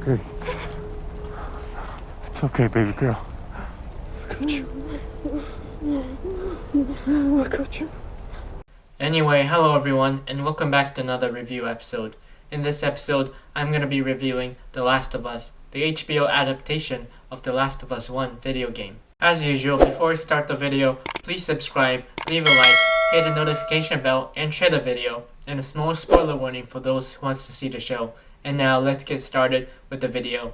okay. It's okay, baby girl. I got you. I got you. Anyway, hello everyone, and welcome back to another review episode. In this episode, I'm going to be reviewing The Last of Us, the HBO adaptation of The Last of Us 1 video game. As usual, before we start the video, please subscribe, leave a like, hit the notification bell, and share the video, and a small spoiler warning for those who wants to see the show. And now, let's get started with the video.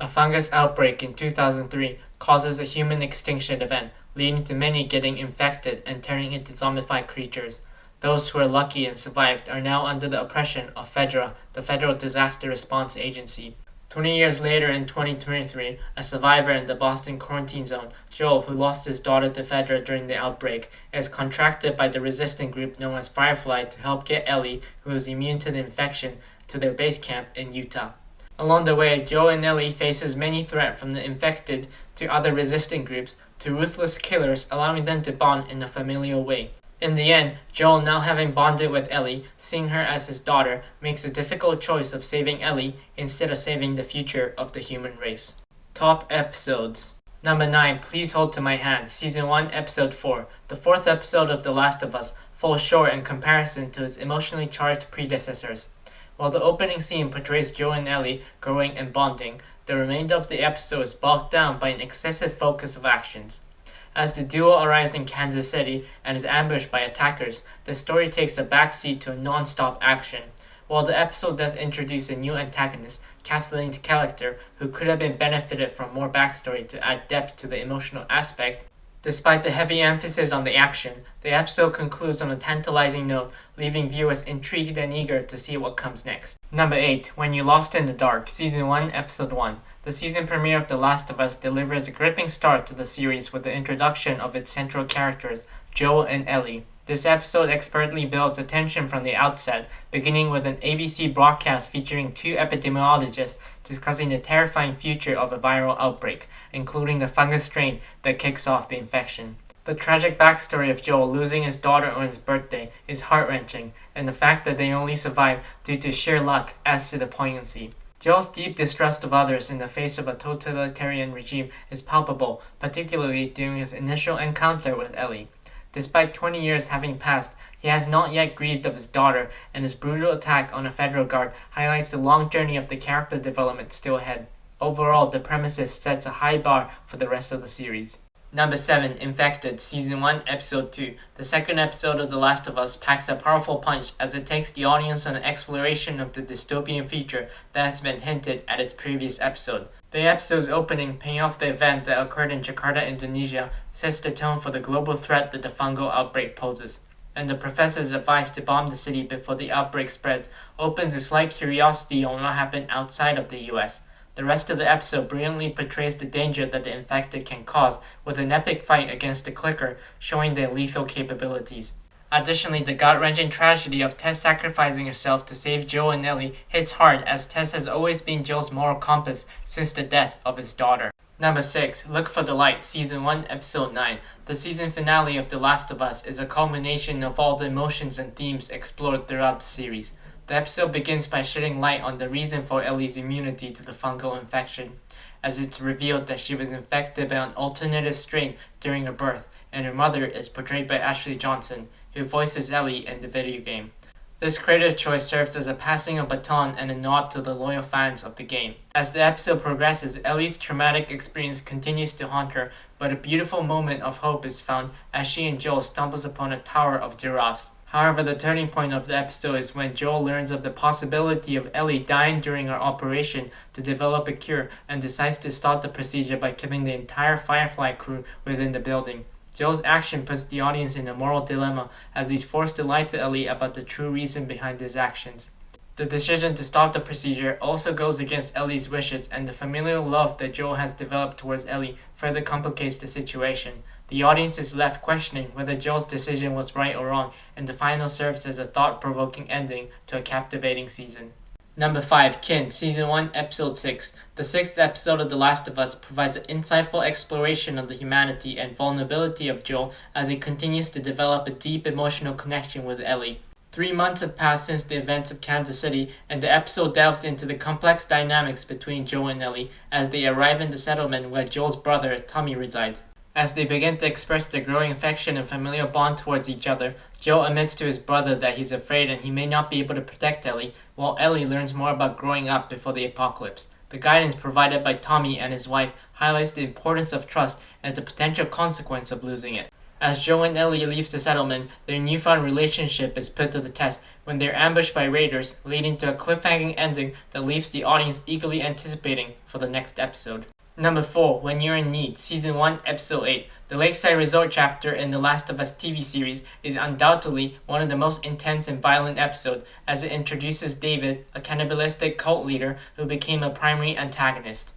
A fungus outbreak in 2003 causes a human extinction event, leading to many getting infected and turning into zombified creatures. Those who are lucky and survived are now under the oppression of FEDRA, the Federal Disaster Response Agency. 20 years later in 2023, a survivor in the Boston quarantine zone, Joel, who lost his daughter to FEDRA during the outbreak, is contracted by the resistant group known as Firefly to help get Ellie, who is immune to the infection, to their base camp in Utah. Along the way, Joel and Ellie faces many threats from the infected to other resistant groups to ruthless killers, allowing them to bond in a familial way. In the end, Joel, now having bonded with Ellie, seeing her as his daughter, makes a difficult choice of saving Ellie instead of saving the future of the human race. Top episodes. Number 9, Please Hold to My Hand, Season 1, Episode 4. The fourth episode of The Last of Us falls short in comparison to its emotionally charged predecessors. While the opening scene portrays Joel and Ellie growing and bonding, the remainder of the episode is bogged down by an excessive focus of actions. As the duo arrives in Kansas City and is ambushed by attackers, the story takes a backseat to a non-stop action. While the episode does introduce a new antagonist, Kathleen's character, who could have been benefited from more backstory to add depth to the emotional aspect, despite the heavy emphasis on the action, the episode concludes on a tantalizing note, leaving viewers intrigued and eager to see what comes next. Number 8, When You Lost in the Dark, Season 1, Episode 1. The season premiere of The Last of Us delivers a gripping start to the series with the introduction of its central characters, Joel and Ellie. This episode expertly builds the tension from the outset, beginning with an ABC broadcast featuring two epidemiologists discussing the terrifying future of a viral outbreak, including the fungus strain that kicks off the infection. The tragic backstory of Joel losing his daughter on his birthday is heart-wrenching, and the fact that they only survived due to sheer luck adds to the poignancy. Joel's deep distrust of others in the face of a totalitarian regime is palpable, particularly during his initial encounter with Ellie. Despite 20 years having passed, he has not yet grieved of his daughter, and his brutal attack on a federal guard highlights the long journey of the character development still ahead. Overall, the premises sets a high bar for the rest of the series. Number 7, Infected, Season 1, Episode 2. The second episode of The Last of Us packs a powerful punch as it takes the audience on an exploration of the dystopian future that has been hinted at its previous episode. The episode's opening, paying off the event that occurred in Jakarta, Indonesia, sets the tone for the global threat that the fungal outbreak poses. And the professor's advice to bomb the city before the outbreak spreads opens a slight curiosity on what happened outside of the US. The rest of the episode brilliantly portrays the danger that the infected can cause, with an epic fight against the clicker showing their lethal capabilities. Additionally, the gut-wrenching tragedy of Tess sacrificing herself to save Joel and Ellie hits hard, as Tess has always been Joel's moral compass since the death of his daughter. Number 6, Look for the Light, Season 1, Episode 9. The season finale of The Last of Us is a culmination of all the emotions and themes explored throughout the series. The episode begins by shedding light on the reason for Ellie's immunity to the fungal infection, as it's revealed that she was infected by an alternative strain during her birth, and her mother is portrayed by Ashley Johnson, who voices Ellie in the video game. This creative choice serves as a passing of baton and a nod to the loyal fans of the game. As the episode progresses, Ellie's traumatic experience continues to haunt her, but a beautiful moment of hope is found as she and Joel stumbles upon a tower of giraffes. However, the turning point of the episode is when Joel learns of the possibility of Ellie dying during her operation to develop a cure and decides to start the procedure by killing the entire Firefly crew within the building. Joel's action puts the audience in a moral dilemma as he's forced to lie to Ellie about the true reason behind his actions. The decision to stop the procedure also goes against Ellie's wishes, and the familial love that Joel has developed towards Ellie further complicates the situation. The audience is left questioning whether Joel's decision was right or wrong, and the final serves as a thought-provoking ending to a captivating season. Number 5, Kin, Season 1, Episode 6. The sixth episode of The Last of Us provides an insightful exploration of the humanity and vulnerability of Joel as he continues to develop a deep emotional connection with Ellie. 3 months have passed since the events of Kansas City, and the episode delves into the complex dynamics between Joel and Ellie as they arrive in the settlement where Joel's brother, Tommy, resides. As they begin to express their growing affection and familial bond towards each other, Joel admits to his brother that he's afraid and he may not be able to protect Ellie, while Ellie learns more about growing up before the apocalypse. The guidance provided by Tommy and his wife highlights the importance of trust and the potential consequence of losing it. As Joel and Ellie leave the settlement, their newfound relationship is put to the test when they're ambushed by raiders, leading to a cliffhanging ending that leaves the audience eagerly anticipating for the next episode. Number 4. When You're in Need, Season 1, Episode 8. The Lakeside Resort chapter in The Last of Us TV series is undoubtedly one of the most intense and violent episodes, as it introduces David, a cannibalistic cult leader who became a primary antagonist.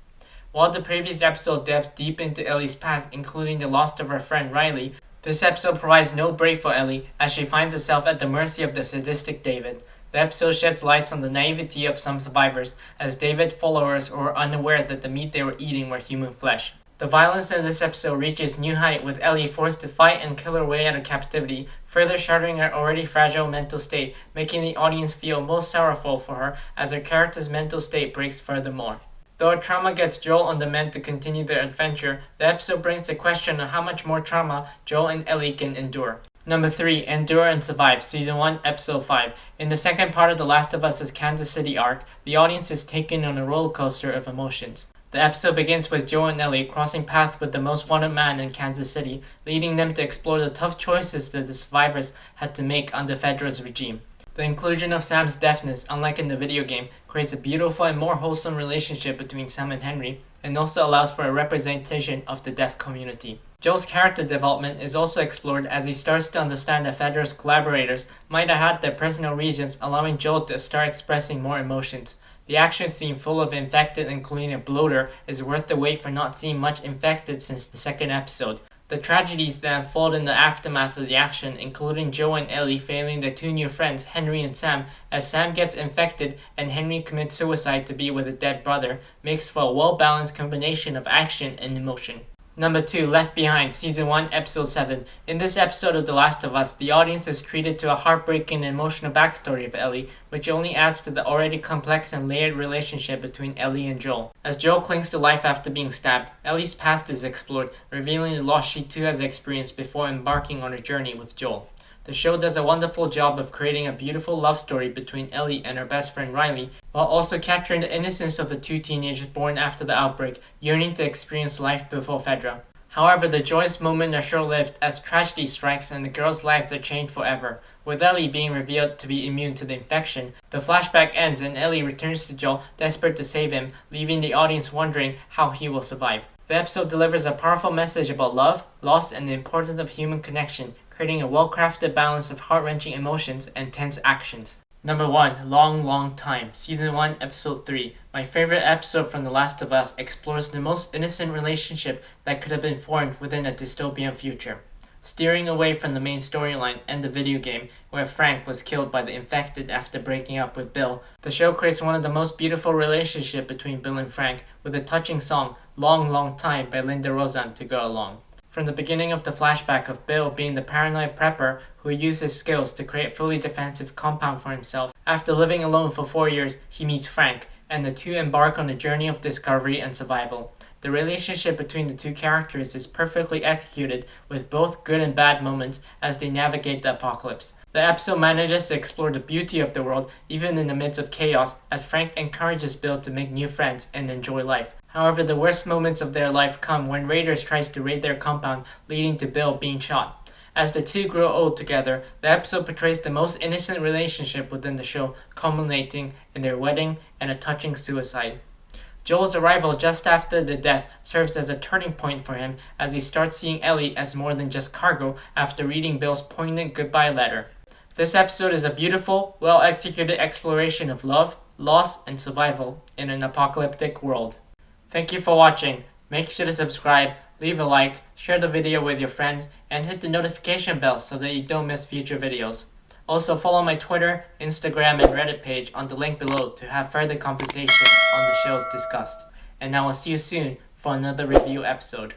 While the previous episode delves deep into Ellie's past, including the loss of her friend Riley, this episode provides no break for Ellie as she finds herself at the mercy of the sadistic David. The episode sheds light on the naivety of some survivors, as David followers were unaware that the meat they were eating were human flesh. The violence in this episode reaches new height, with Ellie forced to fight and kill her way out of captivity, further shattering her already fragile mental state, making the audience feel most sorrowful for her as her character's mental state breaks furthermore. Though her trauma gets Joel on the mend to continue their adventure, the episode brings the question of how much more trauma Joel and Ellie can endure. Number 3. Endure and Survive, Season 1, Episode 5. In the second part of The Last of Us' Kansas City arc, the audience is taken on a roller coaster of emotions. The episode begins with Joel and Ellie crossing paths with the most wanted man in Kansas City, leading them to explore the tough choices that the survivors had to make under Fedra's regime. The inclusion of Sam's deafness, unlike in the video game, creates a beautiful and more wholesome relationship between Sam and Henry, and also allows for a representation of the deaf community. Joel's character development is also explored as he starts to understand that Fedra's collaborators might have had their personal reasons, allowing Joel to start expressing more emotions. The action scene full of infected, including a bloater, is worth the wait for not seeing much infected since the second episode. The tragedies that unfold in the aftermath of the action, including Joel and Ellie failing their two new friends, Henry and Sam, as Sam gets infected and Henry commits suicide to be with a dead brother, makes for a well-balanced combination of action and emotion. Number 2. Left Behind, Season 1, Episode 7. In this episode of The Last of Us, the audience is treated to a heartbreaking and emotional backstory of Ellie, which only adds to the already complex and layered relationship between Ellie and Joel. As Joel clings to life after being stabbed, Ellie's past is explored, revealing the loss she too has experienced before embarking on a journey with Joel. The show does a wonderful job of creating a beautiful love story between Ellie and her best friend Riley, while also capturing the innocence of the two teenagers born after the outbreak, yearning to experience life before Fedra. However, the joyous moments are short-lived as tragedy strikes and the girls' lives are changed forever. With Ellie being revealed to be immune to the infection, the flashback ends and Ellie returns to Joel, desperate to save him, leaving the audience wondering how he will survive. The episode delivers a powerful message about love, loss, and the importance of human connection, creating a well-crafted balance of heart-wrenching emotions and tense actions. Number 1. Long, Long Time, Season 1, Episode 3. My favorite episode from The Last of Us explores the most innocent relationship that could have been formed within a dystopian future. Steering away from the main storyline and the video game, where Frank was killed by the infected after breaking up with Bill, the show creates one of the most beautiful relationships between Bill and Frank, with a touching song, Long, Long Time by Linda Ronstadt to go along. From the beginning of the flashback of Bill being the paranoid prepper who used his skills to create a fully defensive compound for himself, after living alone for 4 years, he meets Frank, and the two embark on a journey of discovery and survival. The relationship between the two characters is perfectly executed, with both good and bad moments as they navigate the apocalypse. The episode manages to explore the beauty of the world even in the midst of chaos, as Frank encourages Bill to make new friends and enjoy life. However, the worst moments of their life come when raiders tries to raid their compound, leading to Bill being shot. As the two grow old together, the episode portrays the most innocent relationship within the show, culminating in their wedding and a touching suicide. Joel's arrival just after the death serves as a turning point for him as he starts seeing Ellie as more than just cargo after reading Bill's poignant goodbye letter. This episode is a beautiful, well-executed exploration of love, loss, and survival in an apocalyptic world. Thank you for watching. Make sure to subscribe, leave a like, share the video with your friends, and hit the notification bell so that you don't miss future videos. Also follow my Twitter, Instagram, and Reddit page on the link below to have further conversation on the shows discussed. And I will see you soon for another review episode.